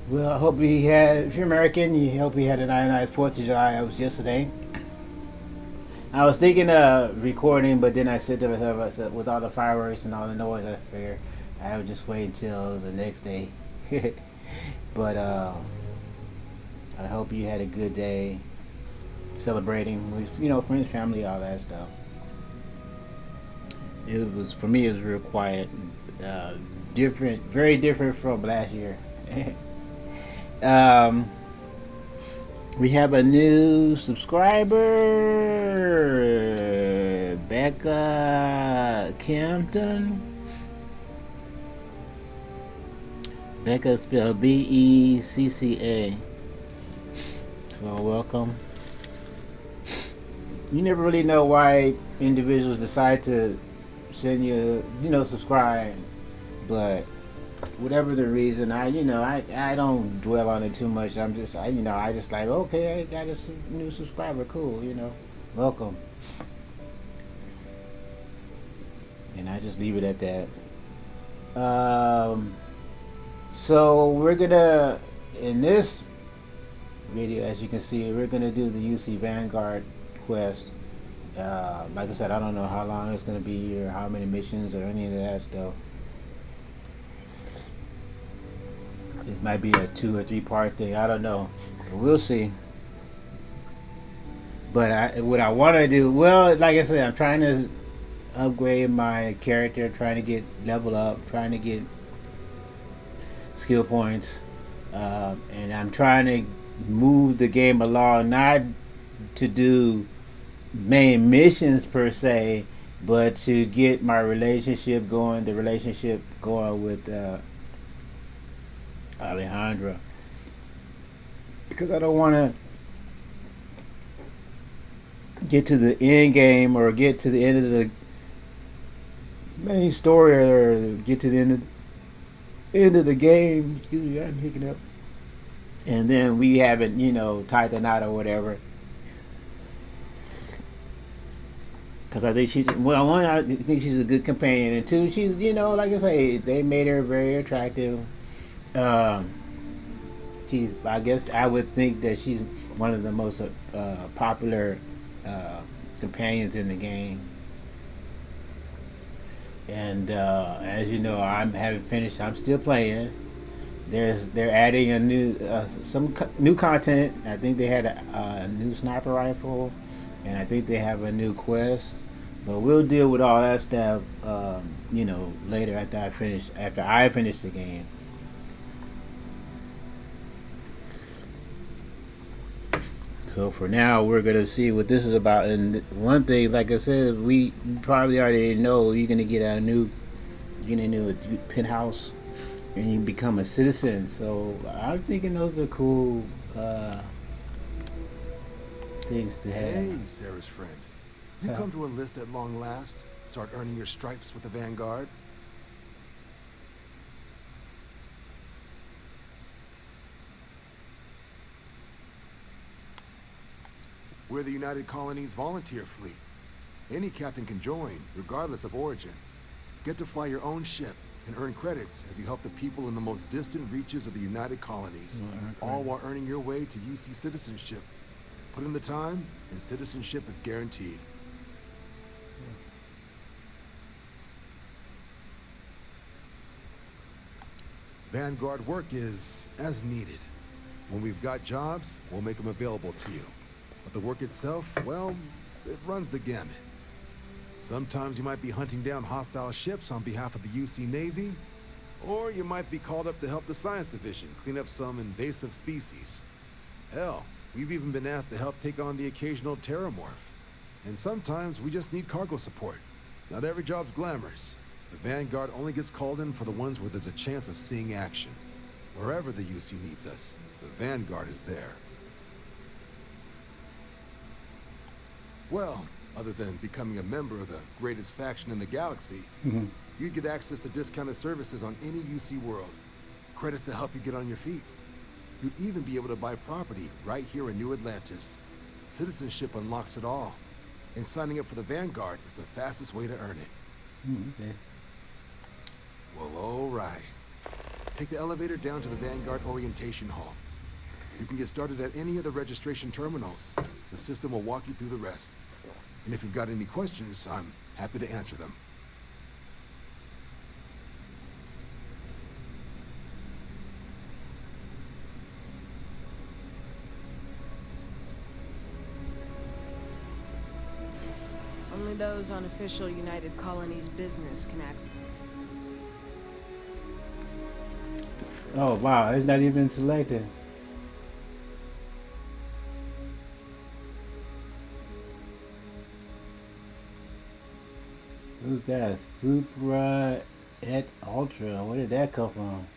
Well, I hope you had, if you're American, you hope you had a nice 4th of July. It was yesterday. I was thinking of recording, but then I said to myself, with all the fireworks and all the noise, I figured I would just wait until the next day. But I hope you had a good day celebrating with, friends, family, all that stuff. It was, for me, it was real quiet. Uh, Different, very different from last year. um, We have a new subscriber, Becca Campton. Becca spelled Becca. So welcome. You never really know why individuals decide to send you, subscribe, but whatever the reason, I don't dwell on it too much. I just like, okay, I got a new subscriber, cool, welcome, and I just leave it at that. So we're gonna, in this video, as you can see, we're gonna do the UC Vanguard quest. Like I said, I don't know how long it's gonna be or how many missions or any of that stuff. It might be a 2 or 3 part thing. I don't know. We'll see. But what I want to do, well, like I said, I'm trying to upgrade my character, trying to get level up, trying to get skill points, and I'm trying to move the game along, not to do main missions per se, but to get my relationship going, the relationship going with Alejandra, because I don't want to get to the end game or get to the end of the main story or get to the end of the game. Excuse me, I'm hicking up. And then we haven't, tied the knot or whatever. Because I think she's, well, one, I think she's a good companion, and two, she's, like I say, they made her very attractive. Um, I guess I would think that she's one of the most popular companions in the game. And as you know, I haven't finished. I'm still playing. They're adding a new new content. I think they had a new sniper rifle, and I think they have a new quest. But we'll deal with all that stuff, later after I finish the game. So for now, we're gonna see what this is about. And one thing, like I said, we probably already know you're gonna get you're gonna do a penthouse, and you become a citizen. So I'm thinking those are cool things to have. Hey, Sarah's friend. You come to enlist at long last? Start earning your stripes with the Vanguard? We're the United Colonies volunteer fleet. Any captain can join, regardless of origin. Get to fly your own ship and earn credits as you help the people in the most distant reaches of the United Colonies, all while earning your way to UC citizenship. Put in the time, and citizenship is guaranteed. Vanguard work is as needed. When we've got jobs, we'll make them available to you. But the work itself, well, it runs the gamut. Sometimes you might be hunting down hostile ships on behalf of the UC Navy, or you might be called up to help the Science Division clean up some invasive species. Hell, we've even been asked to help take on the occasional terramorph. And sometimes we just need cargo support. Not every job's glamorous. The Vanguard only gets called in for the ones where there's a chance of seeing action. Wherever the UC needs us, the Vanguard is there. Well, other than becoming a member of the greatest faction in the galaxy, you'd get access to discounted services on any UC world. Credits to help you get on your feet. You'd even be able to buy property right here in New Atlantis. Citizenship unlocks it all. And signing up for the Vanguard is the fastest way to earn it. Okay. Well, all right. Take the elevator down to the Vanguard orientation hall. You can get started at any of the registration terminals. The system will walk you through the rest. And if you've got any questions, I'm happy to answer them. Only those on official United Colonies business can access. Oh wow, it's not even selected. Who's that? Supra et Ultra. Where did that come from?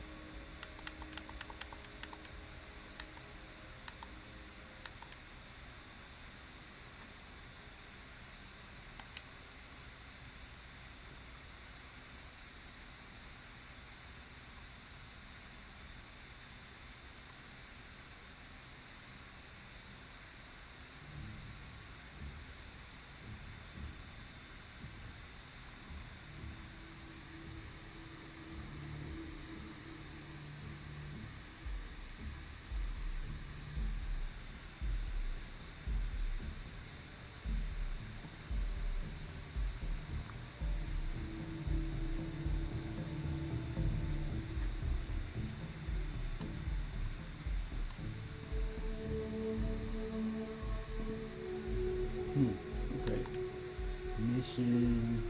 Okay. Mission.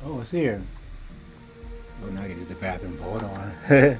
Oh, it's here. Oh, now I can use the bathroom. Hold on.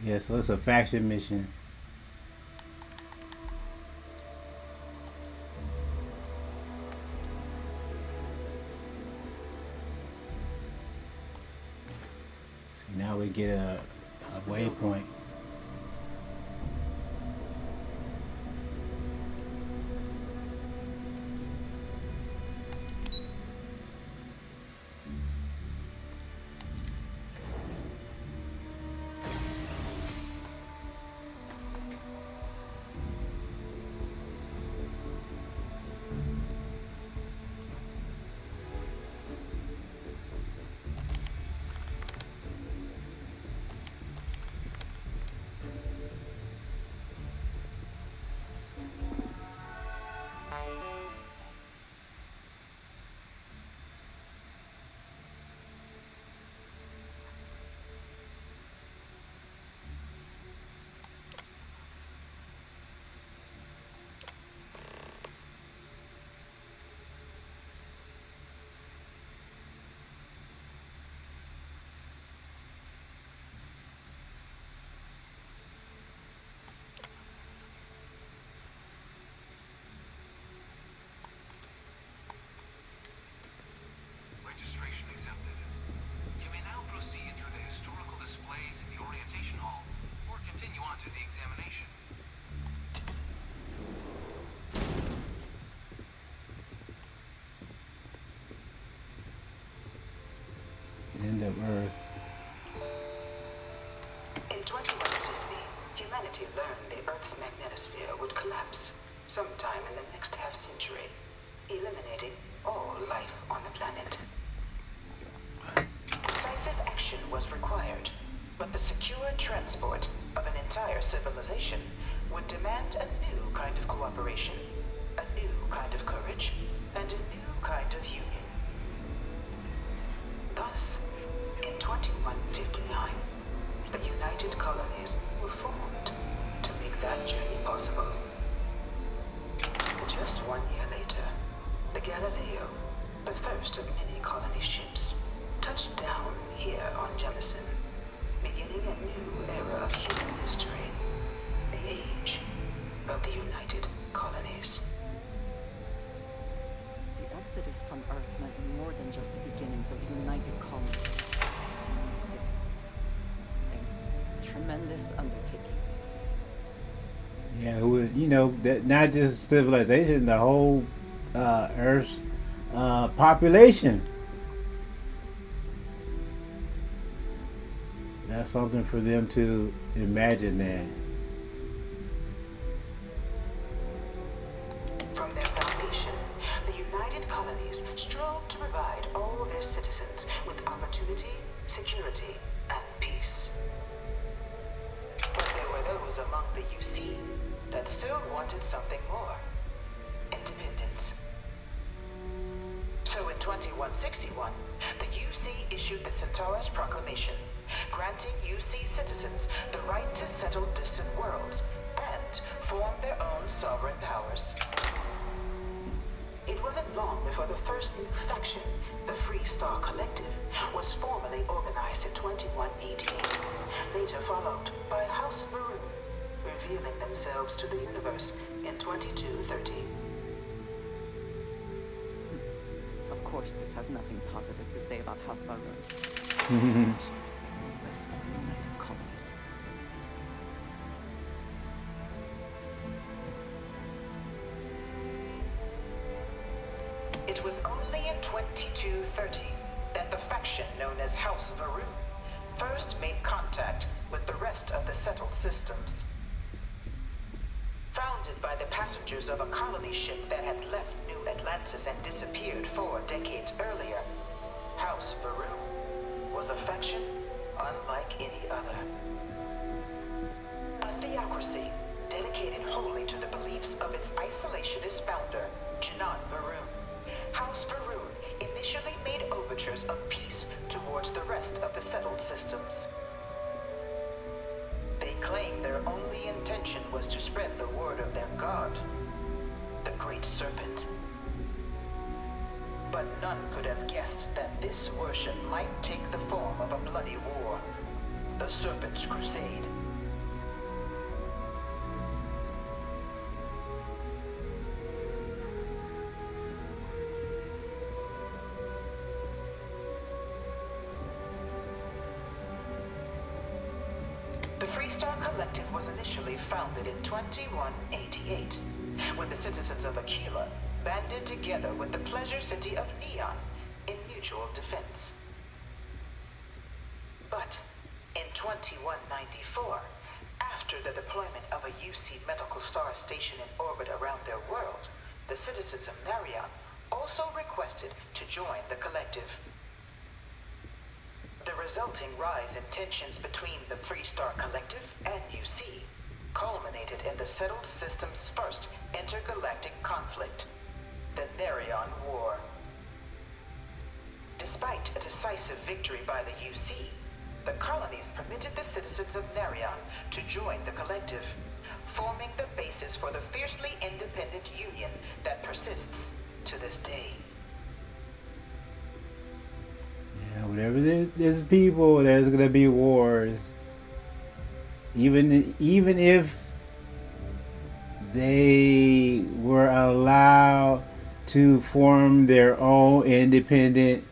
Yeah, so it's a faction mission. See, now we get a waypoint. 2150, humanity learned the Earth's magnetosphere would collapse sometime in the next half-century, eliminating all life on the planet. Decisive action was required, but the secure transport of an entire civilization would demand a new kind of cooperation, a new kind of courage, and a new kind of union. Thus, in 2159, the United Colonies were formed to make that journey possible. Just 1 year later, the Galileo, the first of many colony ships, touched down here on Jemison, beginning a new era of human history, the age of the United Colonies. The exodus from Earth meant more than just the beginnings of the United Colonies. Still, a tremendous undertaking. Yeah, that not just civilization, the whole Earth's population. That's something for them to imagine that. From their foundation, the United Colonies strove to provide all their citizens with opportunity, security, and peace. But there were those among the UC that still wanted something more: independence. So in 2161, the UC issued the Centaurus Proclamation, granting UC citizens the right to settle distant worlds and form their own sovereign powers. It wasn't long before the first new faction, the Free Star Collective, was formally organized in 2188, later followed by House Maroon, revealing themselves to the universe in 2230. Of course, this has nothing positive to say about House Maroon. I should expect no less from the United Colonies. It was only in 2230 that the faction known as House Maroon first made contact with the rest of the settled systems. Founded by the passengers of a colony ship that had left New Atlantis and disappeared 4 decades earlier, House Maroon was a faction unlike any other. A theocracy dedicated wholly to the beliefs of its isolationist founder, Janan Varun. House Varun initially made overtures of peace towards the rest of the settled systems. They claimed their only intention was to spread the word of their god, the Great Serpent. But none could have guessed that this worship might take the form of a bloody war, the Serpent's Crusade. The Freestar Collective was initially founded in 2188, when the citizens of Aquila banded together with the pleasure city of Neon in mutual defense. But in 2194, after the deployment of a UC medical star station in orbit around their world, the citizens of Narion also requested to join the collective. The resulting rise in tensions between the Freestar Collective and UC culminated in the settled system's first intergalactic conflict, the Narion War. Despite a decisive victory by the UC, the colonies permitted the citizens of Narion to join the collective, forming the basis for the fiercely independent union that persists to this day. Yeah, whenever there's people, there's gonna be wars. Even if they were allowed to form their own independent,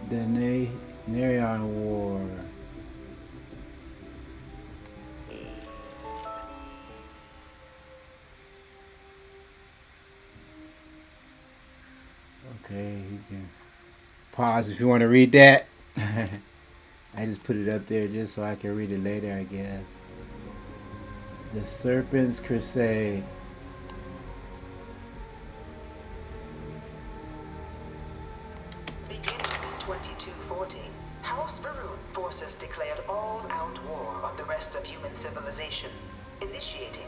the Narion War. Okay, you can pause if you want to read that. I just put it up there just so I can read it later, I guess. The Serpent's Crusade. Beginning in 2240, House Varun forces declared all-out war on the rest of human civilization, initiating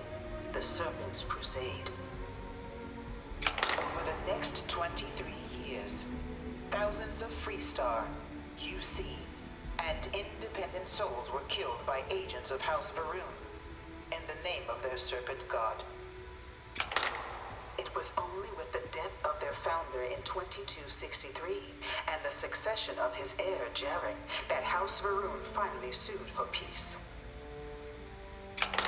the Serpent's Crusade. Over the next 23 years, thousands of Freestar, UC, and independent souls were killed by agents of House Varun in the name of their serpent god. It was only with the death of their founder in 2263 and the succession of his heir, Jarek, that House Varun finally sued for peace.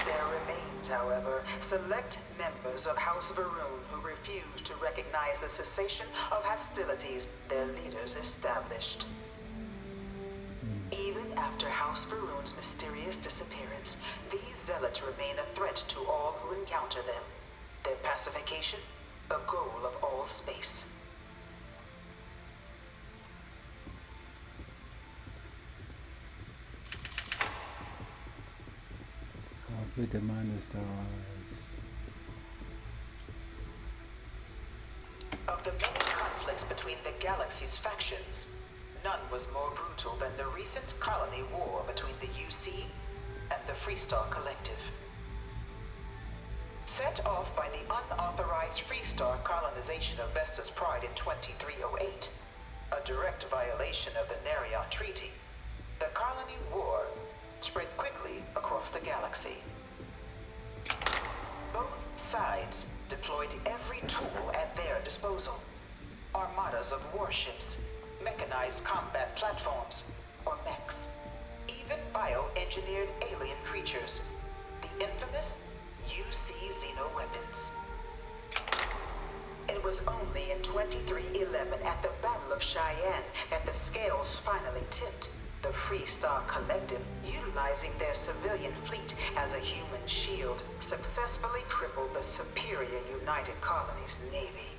There remained, however, select members of House Varun who refused to recognize the cessation of hostilities their leaders established. Even after House Varun's mysterious disappearance, these zealots remain a threat to all who encounter them. Their pacification, a goal of all space. Conflict among the stars. Of the many conflicts between the galaxy's factions, none was more brutal than the recent colony war between the UC and the Freestar Collective. Set off by the unauthorized Freestar colonization of Vesta's Pride in 2308, a direct violation of the Nerion Treaty, the colony war spread quickly across the galaxy. Both sides deployed every tool at their disposal. Armadas of warships, mechanized combat platforms, or mechs, even bioengineered alien creatures, the infamous UC xeno-weapons. It was only in 2311 at the Battle of Cheyenne that the scales finally tipped, the Freestar Collective, utilizing their civilian fleet as a human shield, successfully crippled the superior United Colonies Navy.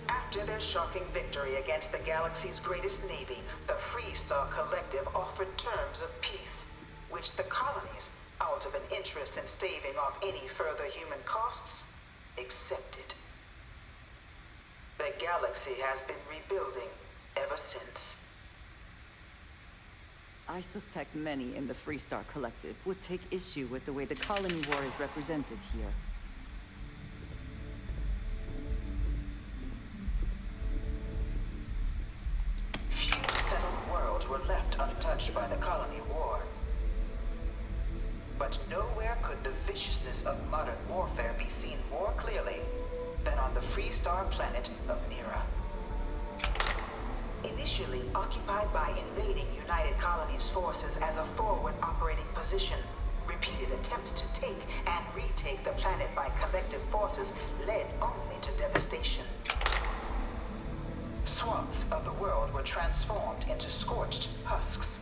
After their shocking victory against the galaxy's greatest navy, the Freestar Collective offered terms of peace, which the colonies, out of an interest in staving off any further human costs, accepted. The galaxy has been rebuilding ever since. I suspect many in the Freestar Collective would take issue with the way the colony war is represented here. Few settled worlds were left untouched by the colony war. But nowhere could the viciousness of modern warfare be seen more clearly than on the Freestar planet of Nera. Initially occupied by invading United Colonies forces as a forward operating position, repeated attempts to take and retake the planet by collective forces led only to devastation. Swaths of the world were transformed into scorched husks,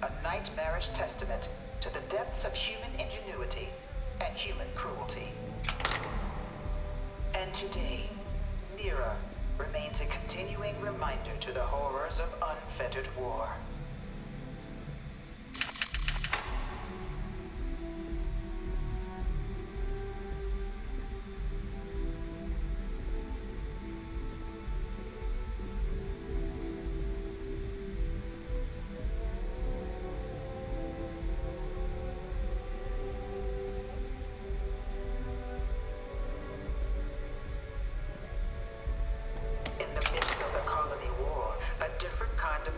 a nightmarish testament to the depths of human ingenuity and human cruelty. And today, Nera remains a continuing reminder to the horrors of unfettered war.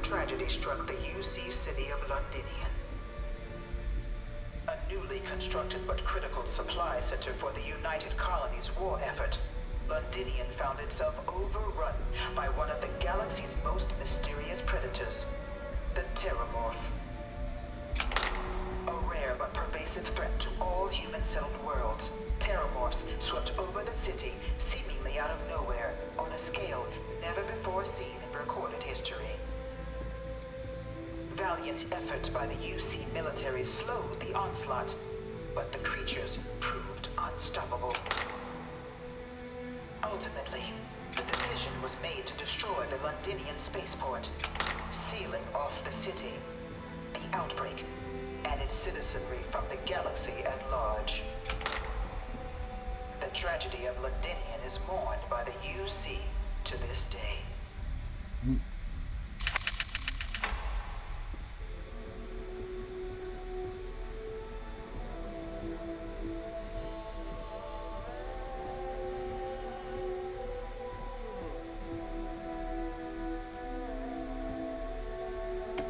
Tragedy struck the UC city of Londinian. A newly constructed but critical supply center for the United Colonies war effort, Londinian found itself overrun by one of the galaxy's most mysterious predators, the Terramorph. A rare but pervasive threat to all human-settled worlds, Terramorphs swept over the city seemingly out of nowhere on a scale never before seen in recorded history. Valiant efforts by the UC military slowed the onslaught, but the creatures proved unstoppable. Ultimately, the decision was made to destroy the Londinian spaceport. sealing off the city, the outbreak, and its citizenry from the galaxy at large. The tragedy of Londinian is mourned by the UC to this day.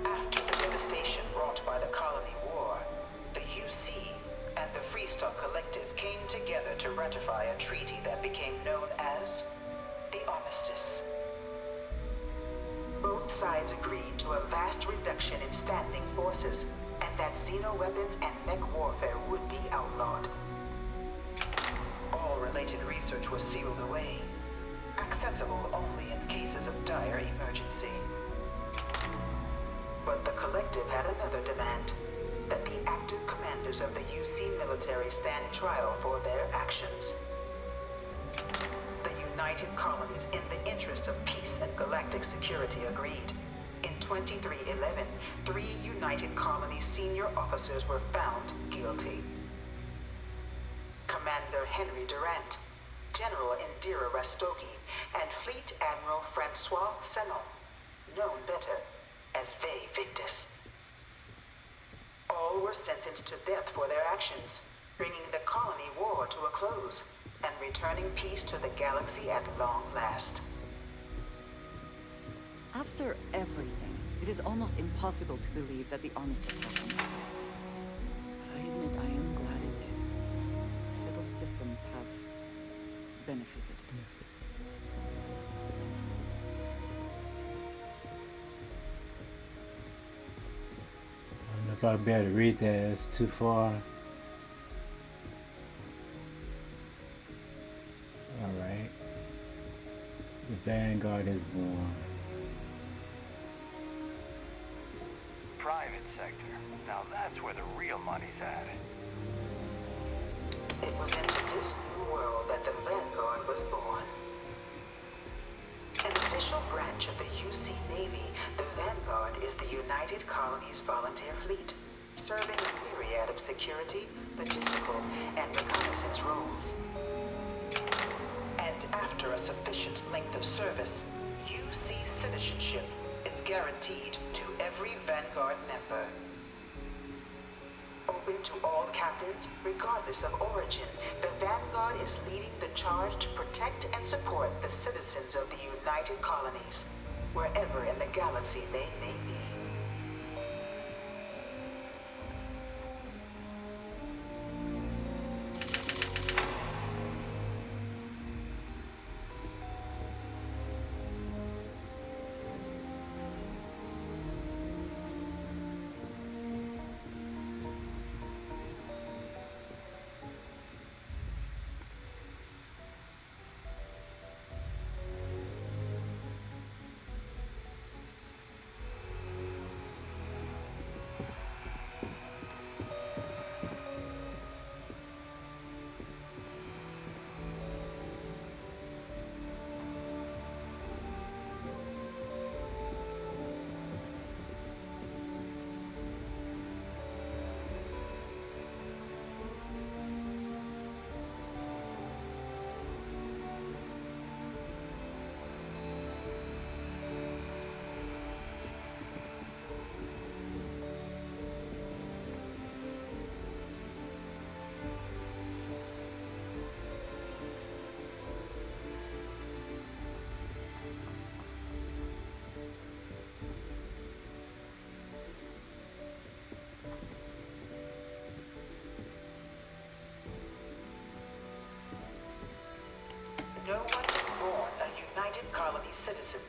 After the devastation wrought by the Colony War, the UC and the Freestock Collective came together to ratify a treaty that became known as the Armistice. Both sides agreed to a vast reduction in standing forces, and that xeno-weapons and mech warfare would be outlawed. All related research was sealed away, accessible only in cases of dire emergency. But the Collective had another demand, that the active commanders of the UC military stand trial for their actions. The United Colonies, in the interest of peace and galactic security, agreed. In 2311, 3 United Colonies senior officers were found guilty. Commander Henry Durant, General Indira Rastogi, and Fleet Admiral Francois Sanon, known better as Ve Victus. All were sentenced to death for their actions, bringing the colony war to a close and returning peace to the galaxy at long last. After everything, it is almost impossible to believe that the armistice happened. I admit I am glad it did. Settled systems have benefited. I don't know if I'll be able to read that. It's too far. Alright. The Vanguard is born. Private sector. Now that's where the real money's at. It was into this new world that the Vanguard was born. An official branch of the UC Navy, the Vanguard is the United Colonies Volunteer Fleet, serving a myriad of security, logistical, and reconnaissance roles. And after a sufficient length of service, UC citizenship is guaranteed to every Vanguard member. Open to all captains, regardless of origin, the Vanguard is leading the charge to protect and support the citizens of the United Colonies, wherever in the galaxy they may be. No one is born a United Colony citizen.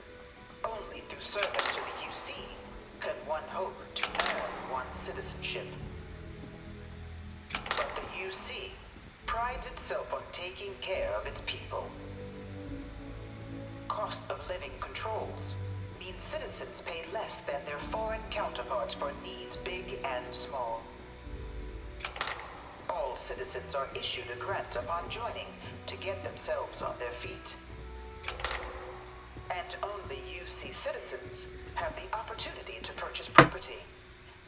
Only through service to the UC can one hope to earn one's citizenship. But the UC prides itself on taking care of its people. Cost of living controls mean citizens pay less than their foreign counterparts for needs big and small. All citizens are issued a grant upon joining to get themselves on their feet. and only UC citizens have the opportunity to purchase property,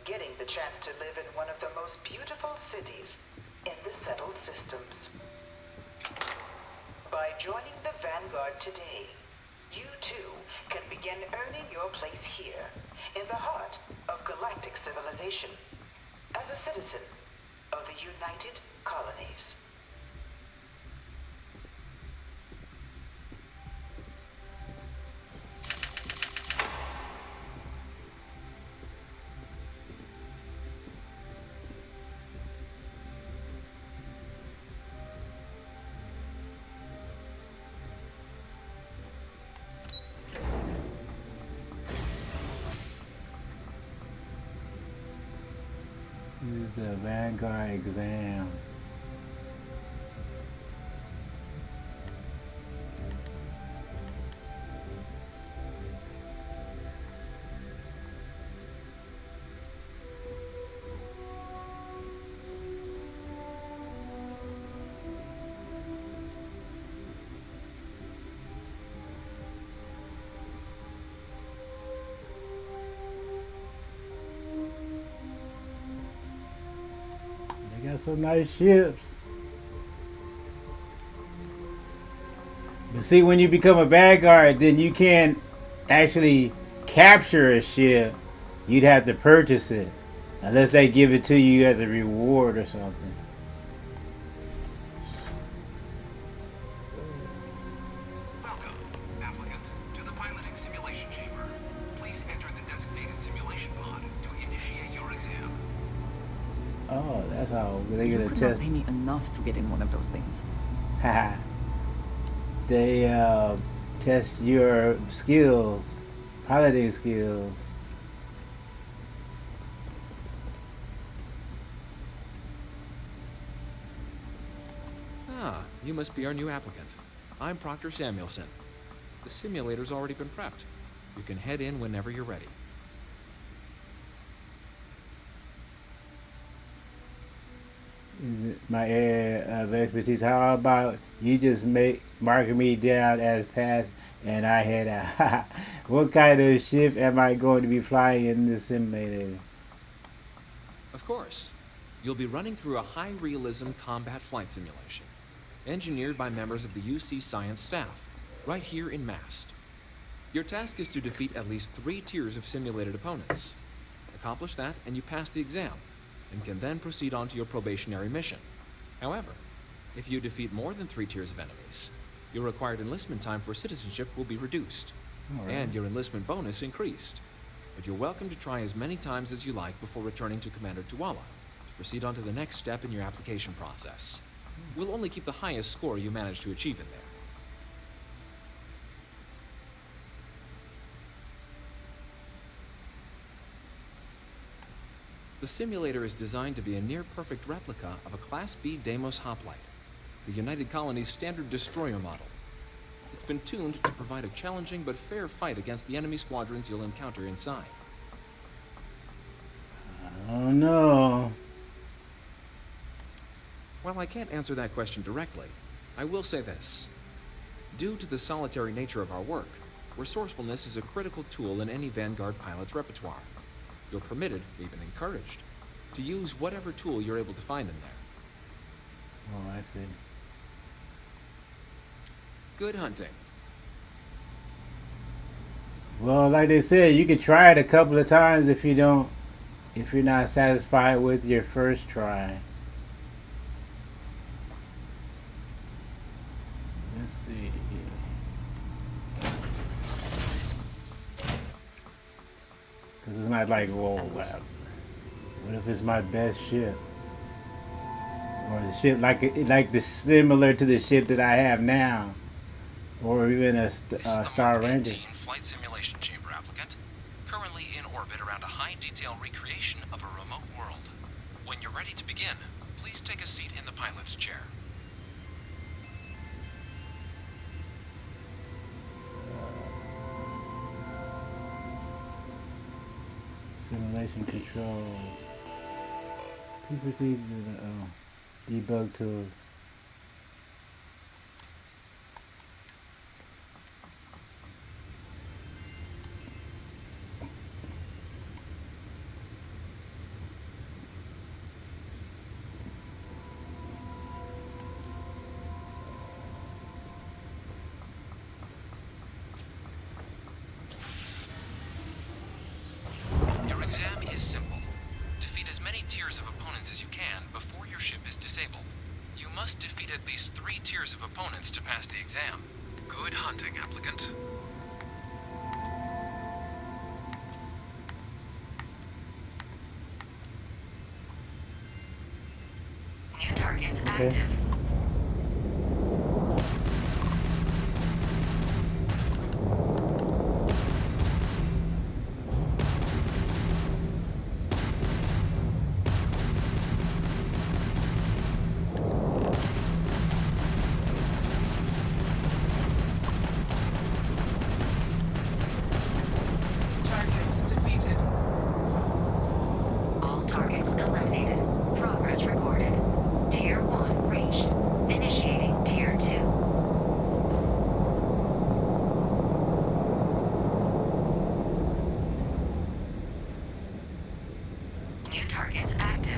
getting the chance to live in one of the most beautiful cities in the settled systems. By joining the Vanguard today, you too can begin earning your place here, in the heart of galactic civilization, as a citizen of the United Colonies. This is the Vanguard exam. They got some nice ships. But see, when you become a Vanguard, then you can't actually capture a ship. You'd have to purchase it. Unless they give it to you as a reward or something. Welcome, applicant, to the piloting simulation chamber. Please enter the designated simulation pod to initiate your exam. Oh, that's how they're You gonna could not test. pay me enough to get in one of those things. Haha. They test your skills, piloting skills. Ah, you must be our new applicant. I'm Proctor Samuelson. The simulator's already been prepped. You can head in whenever you're ready. Is it my area of expertise? How about you just marking me down as passed and I head out? What kind of ship am I going to be flying in this simulator? Of course. You'll be running through a high-realism combat flight simulation, engineered by members of the UC science staff, right here in Mast. Your task is to defeat at least 3 tiers of simulated opponents. Accomplish that, and you pass the exam, and can then proceed on to your probationary mission. However, if you defeat more than 3 tiers of enemies, your required enlistment time for citizenship will be reduced, and your enlistment bonus increased. But you're welcome to try as many times as you like before returning to Commander Tuala to proceed on to the next step in your application process. We'll only keep the highest score you manage to achieve in there. The simulator is designed to be a near-perfect replica of a Class B Deimos hoplite, the United Colony's standard destroyer model. It's been tuned to provide a challenging but fair fight against the enemy squadrons you'll encounter inside. Oh no. While I can't answer that question directly, I will say this. Due to the solitary nature of our work, resourcefulness is a critical tool in any Vanguard pilot's repertoire. You're permitted, even encouraged, to use whatever tool you're able to find in there. Oh, I see. Good hunting. Well, like they said, you can try it a couple of times if you're not satisfied with your first try. Let's see. Because it's not like, whoa, wow. What if it's my best ship? Or the ship like the similar to the ship that I have now, or even a Star Ranger. 18 flight simulation chamber applicant, currently in orbit around a high-detail recreation of a remote world. When you're ready to begin, please take a seat in the pilot's chair. Simulation controls. Please proceed to the debug tool. opponents as you can before your ship is disabled. You must defeat at least 3 tiers of opponents to pass the exam. Good hunting, applicant. New targets Okay. active. Target defeated. All targets eliminated. Progress recorded. Tier 1 reached. Initiating Tier 2. New targets active.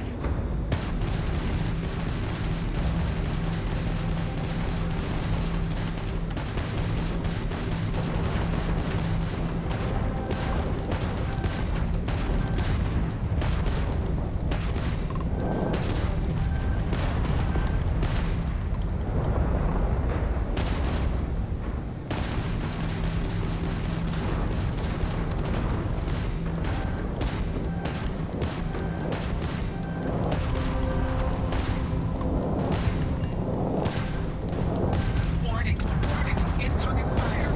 Warning, warning, incoming fire.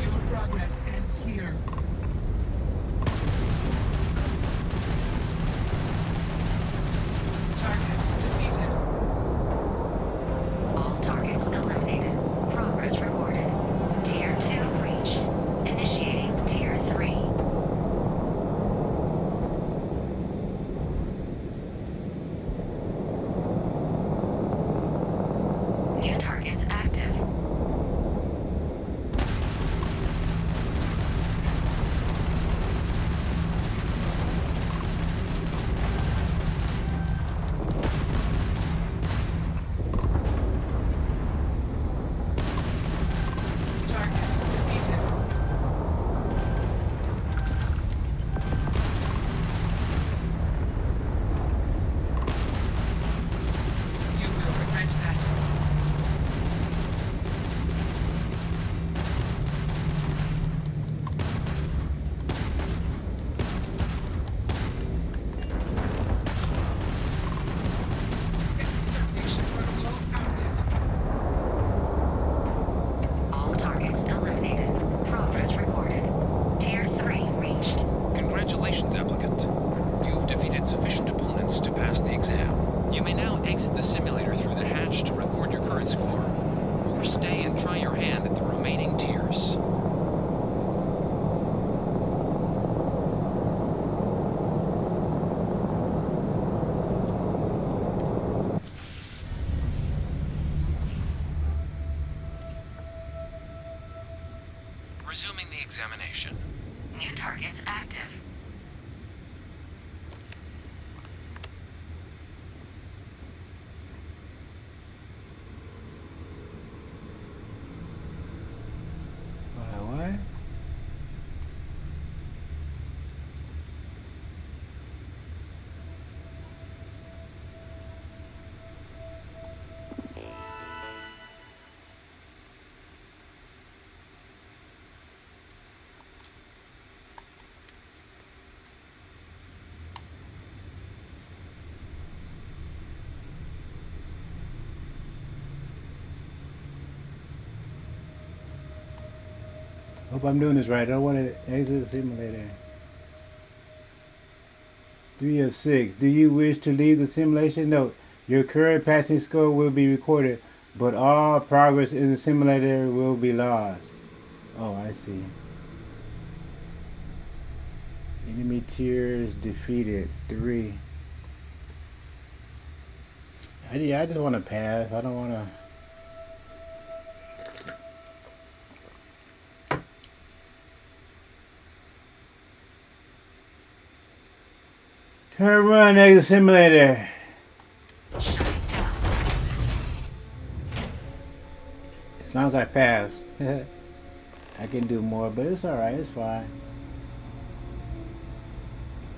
Your progress ends here. Target defeated. All targets eliminated. Progress recorded. Tier 2 reached. Initiating Tier 3. New targets active. Target defeated. You will regret that. Extermination protocols active. All targets eliminated. Progress recorded. Tier 3 reached. Congratulations, applicant. You've defeated sufficient opponents to pass the exam. You may now exit the simulator through the hatch to record your current score, or stay and try your hand at the remaining tiers. Resuming the examination. New targets active. What? Hope I'm doing this right. I don't want to exit the simulator. 3 of 6. Do you wish to leave the simulation? No. Your current passing score will be recorded, but all progress in the simulator will be lost. Oh, I see. Enemy tiers defeated. 3. I just want to pass. I don't want to. Turn run, exit simulator. As long as I pass, I can do more, but it's alright, it's fine.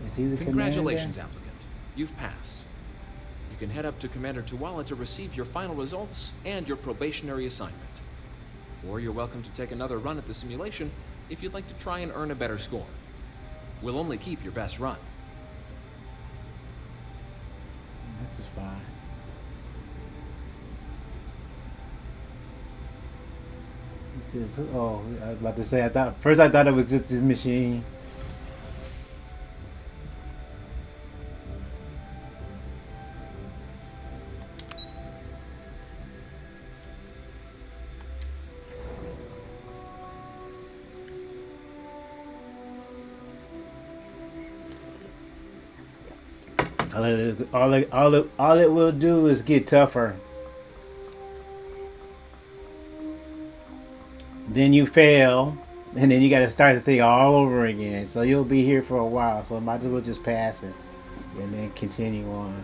It's he the Congratulations, commander? applicant. You've passed. You can head up to Commander Tuwala to receive your final results and your probationary assignment. Or you're welcome to take another run at the simulation if you'd like to try and earn a better score. We'll only keep your best run. This is fine. He says, "Oh, I was about to say. I thought it was just this machine." All it will do is get tougher. Then you fail, and then you got to start the thing all over again. So you'll be here for a while. So might as well just pass it, and then continue on.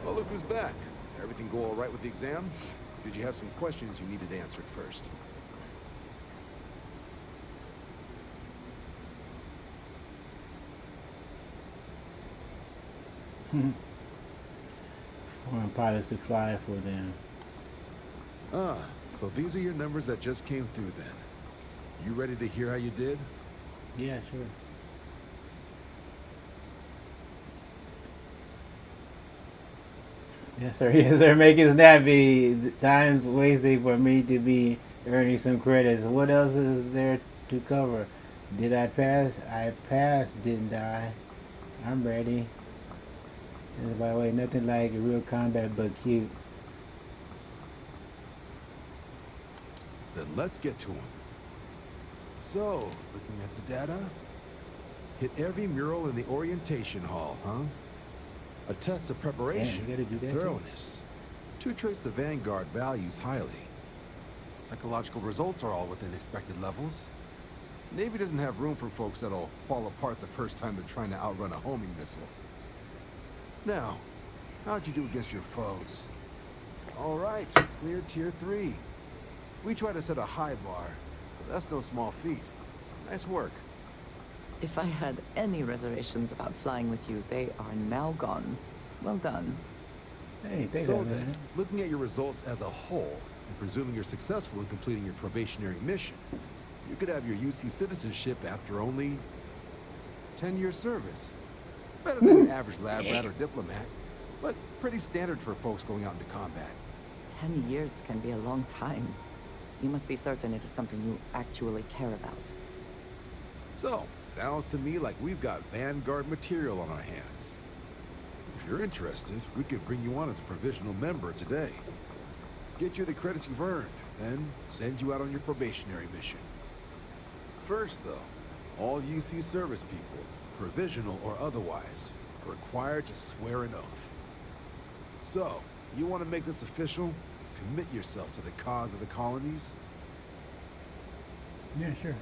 Well, look who's back. Everything go all right with the exam? Did you have some questions you needed answered first? Foreign pilots to fly for them. Ah, so these are your numbers that just came through then. You ready to hear how you did? Yeah, sure. Yes, sir. Yes, sir. Make it snappy. The time's wasted for me to be earning some credits. What else is there to cover? Did I pass? I passed, didn't I? I'm ready. And by the way, nothing like real combat but cute. Then let's get to them. So, looking at the data, hit every mural in the orientation hall, huh? A test of preparation Damn, you gotta do and that too? thoroughness. To trace the Vanguard values highly. Psychological results are all within expected levels. Navy doesn't have room for folks that'll fall apart the first time they're trying to outrun a homing missile. Now, how'd you do against your foes? All right, clear tier 3. We try to set a high bar, but that's no small feat. Nice work. If I had any reservations about flying with you, they are now gone. Well done. Hey, thanks, So man. then, looking at your results as a whole, and presuming you're successful in completing your probationary mission, you could have your UC citizenship after only 10 years service. Better than an average lab rat or diplomat, but pretty standard for folks going out into combat. 10 years can be a long time. You must be certain it is something you actually care about. So, sounds to me like we've got Vanguard material on our hands. If you're interested, we could bring you on as a provisional member today. Get you the credits you've earned, then send you out on your probationary mission. First, though, all UC service people, provisional or otherwise, are required to swear an oath. So, you want to make this official? Commit yourself to the cause of the colonies? Yeah, sure.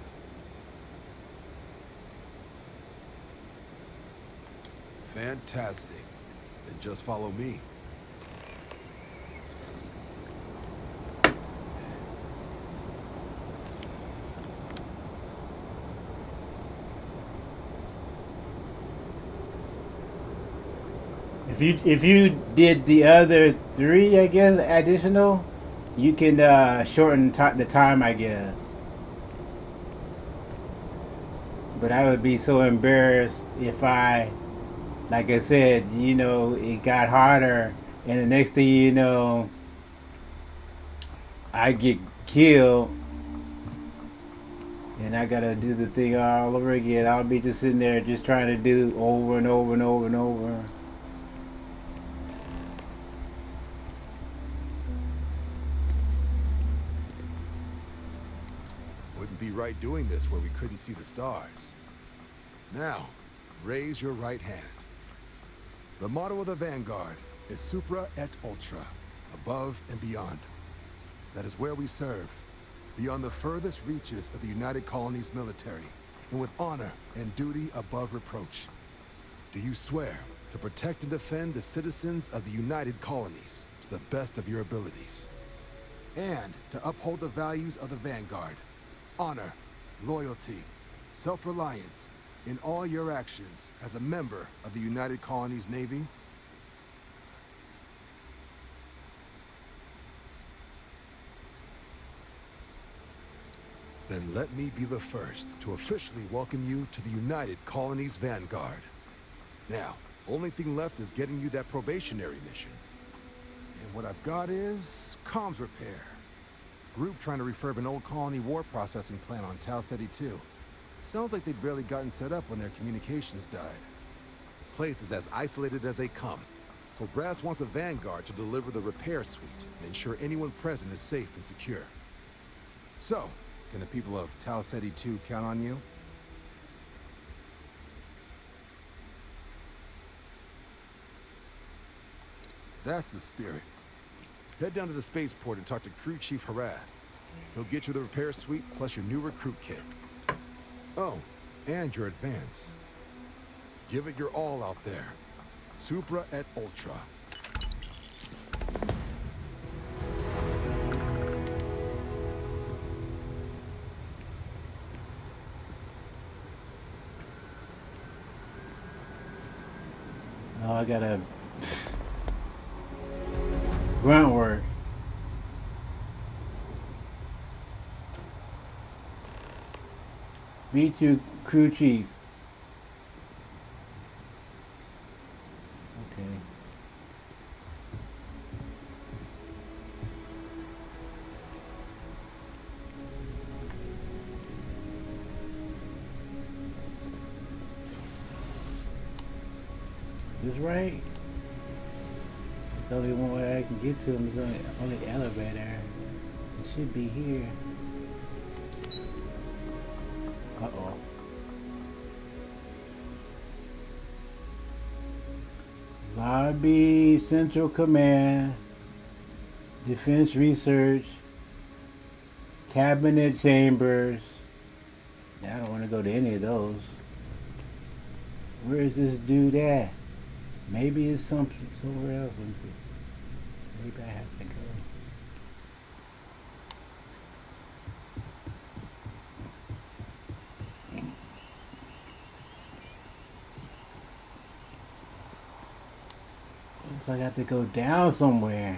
Fantastic. Then just follow me. If you did the other 3, I guess, additional, you can shorten the time, I guess. But I would be so embarrassed if I, like I said, you know, it got harder, and the next thing you know, I get killed, and I gotta do the thing all over again. I'll be just sitting there just trying to do over and over and over and over. Wouldn't be right doing this where we couldn't see the stars. Now, raise your right hand. The motto of the Vanguard is Supra et Ultra, above and beyond. That is where we serve, beyond the furthest reaches of the United Colonies military, and with honor and duty above reproach. Do you swear to protect and defend the citizens of the United Colonies to the best of your abilities. And to uphold the values of the Vanguard. Honor, loyalty, self-reliance in all your actions as a member of the United Colonies Navy. Then let me be the first to officially welcome you to the United Colonies Vanguard. Now, only thing left is getting you that probationary mission. And what I've got is comms repair. Group trying to refurb an old colony war processing plant on Tau Ceti 2. Sounds like they'd barely gotten set up when their communications died. Place is as isolated as they come. So Brass wants a Vanguard to deliver the repair suite and ensure anyone present is safe and secure. So, can the people of Tau Ceti 2 count on you? That's the spirit. Head down to the spaceport and talk to Crew Chief Harath. He'll get you the repair suite plus your new recruit kit. Oh, and your advance. Give it your all out there. Supra et Ultra. Oh, I gotta grunt work. Meet you, crew chief. Okay. Is this right? It's only one way I can get to him. It's only elevator. It should be here. Uh-oh. Lobby, Central Command, Defense Research, Cabinet Chambers. I don't want to go to any of those. Where is this dude at? Maybe it's somewhere else. Let me see. Maybe I have to go. Looks like I have to go down somewhere.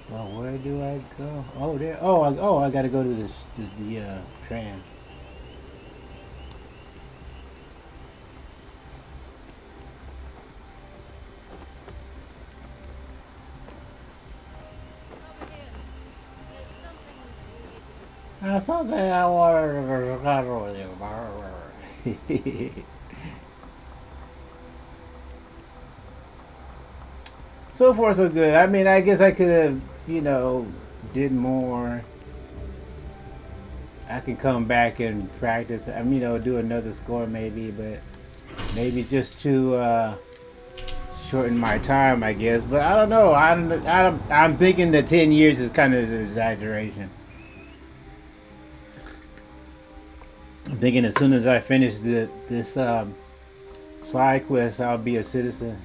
Well, where do I go? Oh, there. Oh, I got to go to the tram. Something I wanted to discuss with you. So far, so good. I mean, I guess I could have, did more. I can come back and practice. I mean, do another score maybe, but maybe just to shorten my time, I guess. But I don't know. I'm thinking that 10 years is kind of an exaggeration. I'm thinking as soon as I finish this side quest, I'll be a citizen.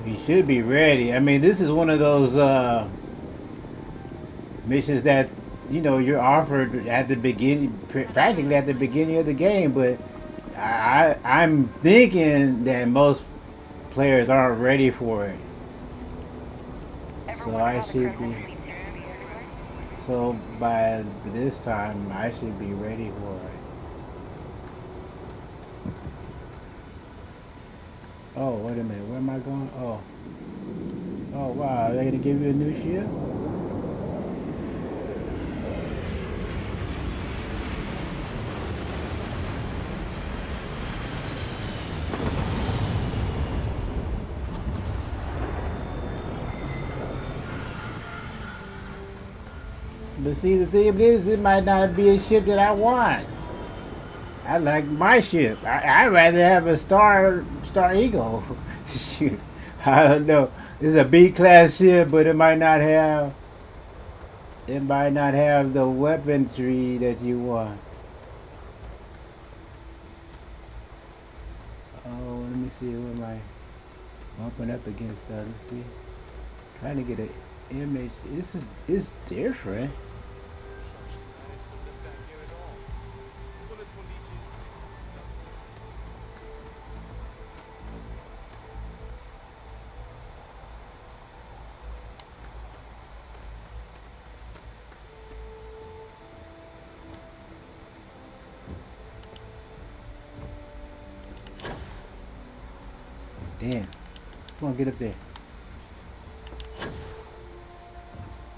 You should be ready. I mean, this is one of those missions that you're offered at the beginning, practically at the beginning of the game, but I'm thinking that most players aren't ready for it. So I should be. So by this time, I should be ready for it. Oh, wait a minute. Where am I going? Oh. Oh, wow. Are they going to give you a new ship? But see, the thing is, it might not be a ship that I want. I like my ship. I'd rather have a Star Eagle. Shoot. I don't know. It's a B class ship, but it might not have the weaponry that you want. Oh, let me see. What am I bumping up against? Let me see. Trying to get an image. It's different. Damn. Come on, get up there.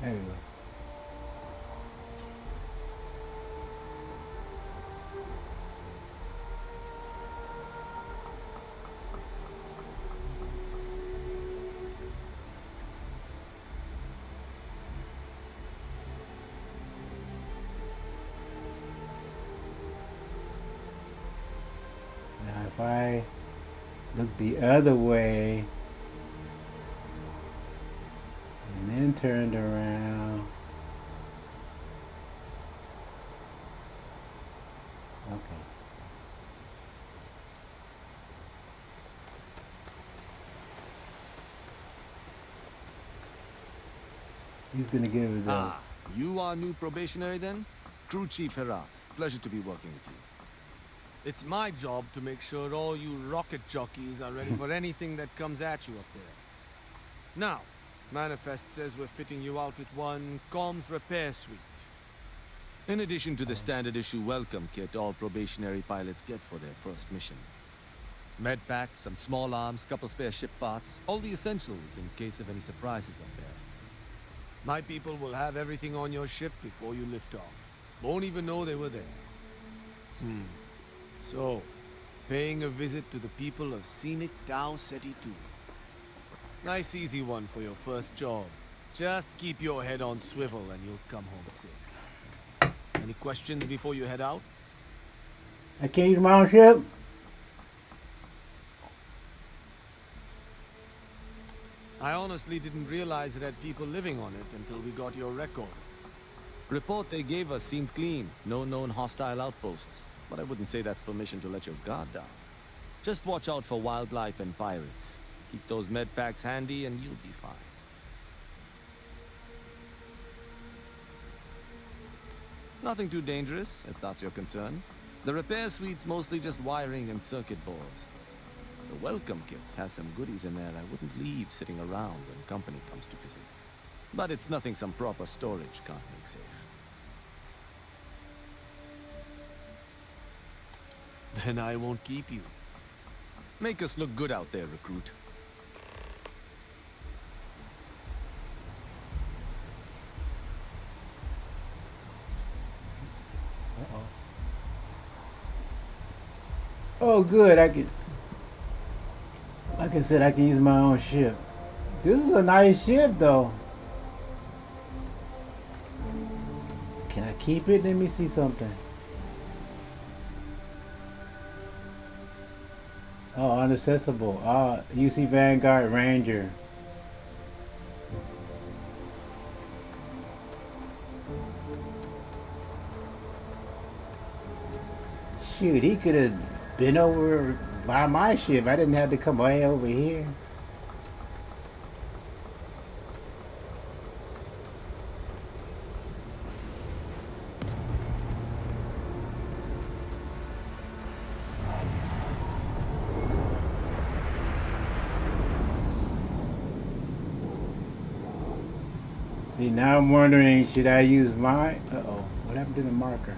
There we go. Now if I look the other way and then turned around. Okay. He's gonna give it a... You are new probationary then? Crew Chief Herat. Pleasure to be working with you. It's my job to make sure all you rocket jockeys are ready for anything that comes at you up there. Now, Manifest says we're fitting you out with one comms repair suite. In addition to the standard issue welcome kit all probationary pilots get for their first mission. Med packs, some small arms, couple spare ship parts, all the essentials in case of any surprises up there. My people will have everything on your ship before you lift off. Won't even know they were there. So, paying a visit to the people of scenic Tau Ceti 2. Nice easy one for your first job. Just keep your head on swivel and you'll come home safe. Any questions before you head out? I can't use my own ship? I honestly didn't realize it had people living on it until we got your record. Report they gave us seemed clean. No known hostile outposts. But I wouldn't say that's permission to let your guard down. Just watch out for wildlife and pirates. Keep those med packs handy and you'll be fine. Nothing too dangerous, if that's your concern. The repair suite's mostly just wiring and circuit boards. The welcome kit has some goodies in there I wouldn't leave sitting around when company comes to visit. But it's nothing some proper storage can't make safe. Then I won't keep you. Make us look good out there, recruit. Oh, good. I can... Like I said, I can use my own ship. This is a nice ship, though. Can I keep it? Let me see something. Oh, unaccessible. UC Vanguard Ranger. Shoot, he could have been over by my ship. I didn't have to come way over here. See, now I'm wondering, should I use my... Uh-oh, what happened to the marker?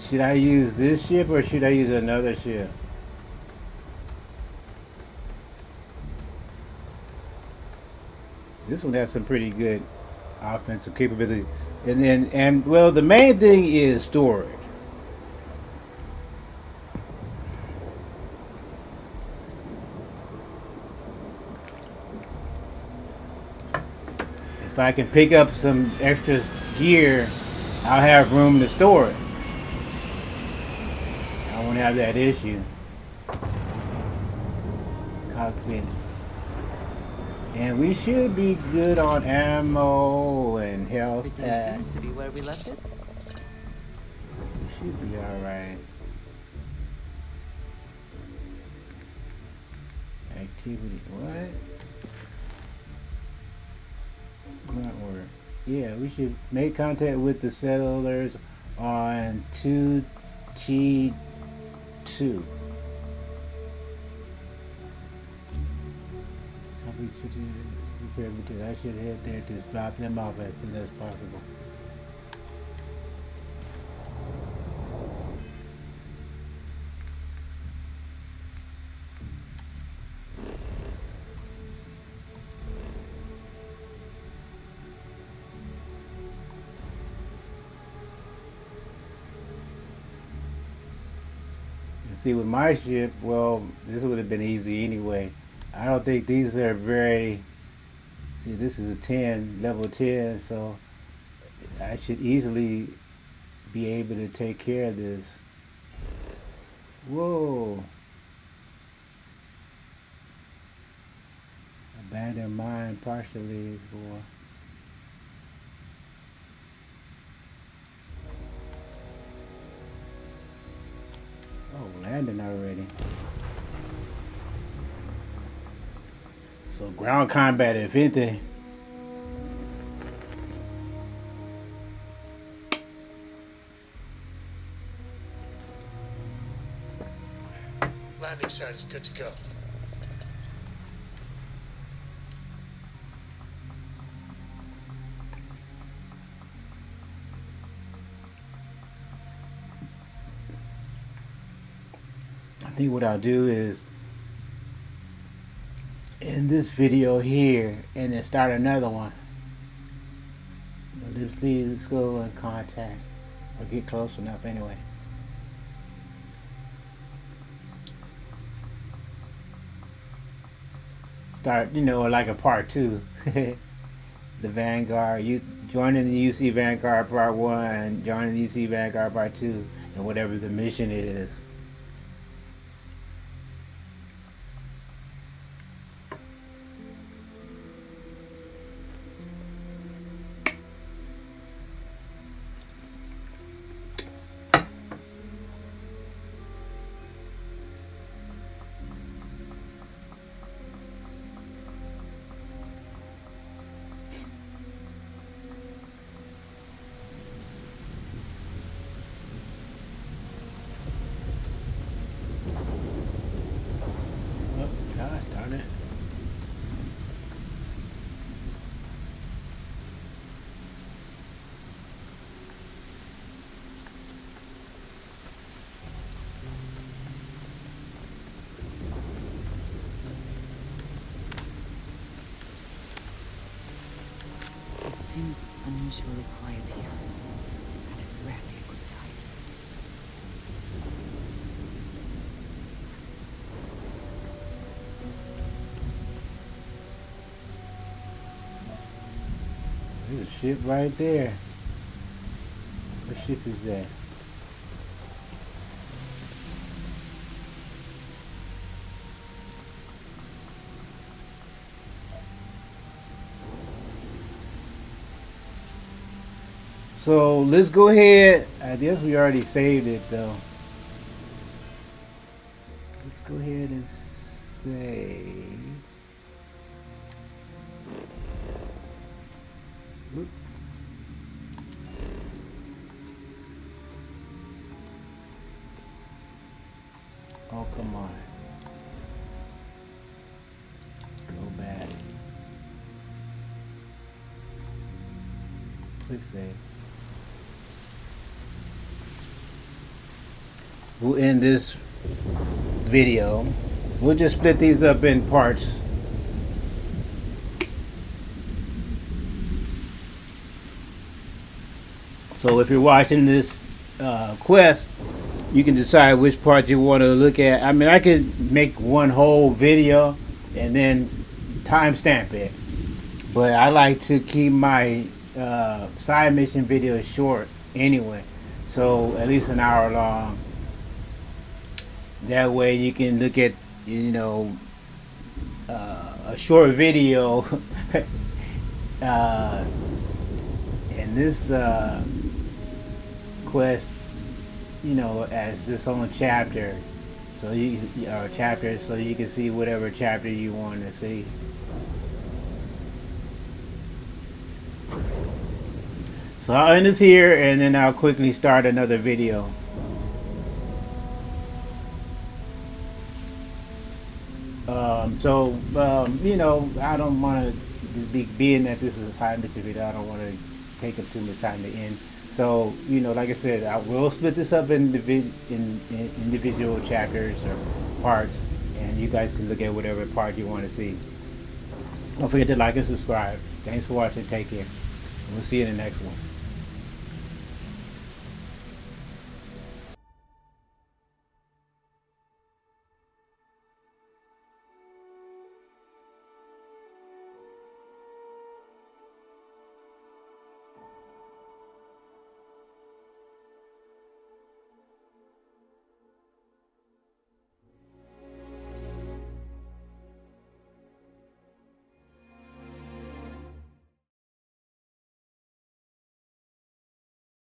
Should I use this ship or should I use another ship? This one has some pretty good offensive capability. And well, the main thing is storage. If I can pick up some extra gear, I'll have room to store it. I won't have that issue. cockpit. And we should be good on ammo and health Everything pack. seems to be where we left it. We should be alright. Activity, what? Grunt work. Yeah, we should make contact with the settlers on 2G2. I should head there to drop them off as soon as possible. See, with my ship, well, this would have been easy anyway. I don't think these are very... See, this is a 10, level 10, so I should easily be able to take care of this. Whoa. Abandoned mine partially for... Oh, landing already. So ground combat, if anything. Landing site is good to go. I think what I'll do is end this video here and then start another one. But let's go in contact or get close enough anyway. Start, like a part 2. The Vanguard, you joining the UC Vanguard part 1, joining the UC Vanguard part 2, and whatever the mission is. It seems unusually quiet here. That is rarely a good sign. There's a ship right there. What ship is that? So let's go ahead. I guess we already saved it though. Let's go ahead and save. Whoop. Oh, come on. Go back. Quick save. We'll end this video. We'll just split these up in parts. So if you're watching this quest, you can decide which part you want to look at. I mean, I could make one whole video and then timestamp it, but I like to keep my side mission videos short anyway, so at least an hour long. That way you can look at, a short video, and this quest, you know, as its own chapter, so you or chapters, so you can see whatever chapter you want to see. So I'll end this here, and then I'll quickly start another video. You know, I don't want to, being that this is a side mission video, I don't want to take up too much time to end. So, you know, like I said, I will split this up in individual chapters or parts, and you guys can look at whatever part you want to see. Don't forget to like and subscribe. Thanks for watching. Take care. We'll see you in the next one.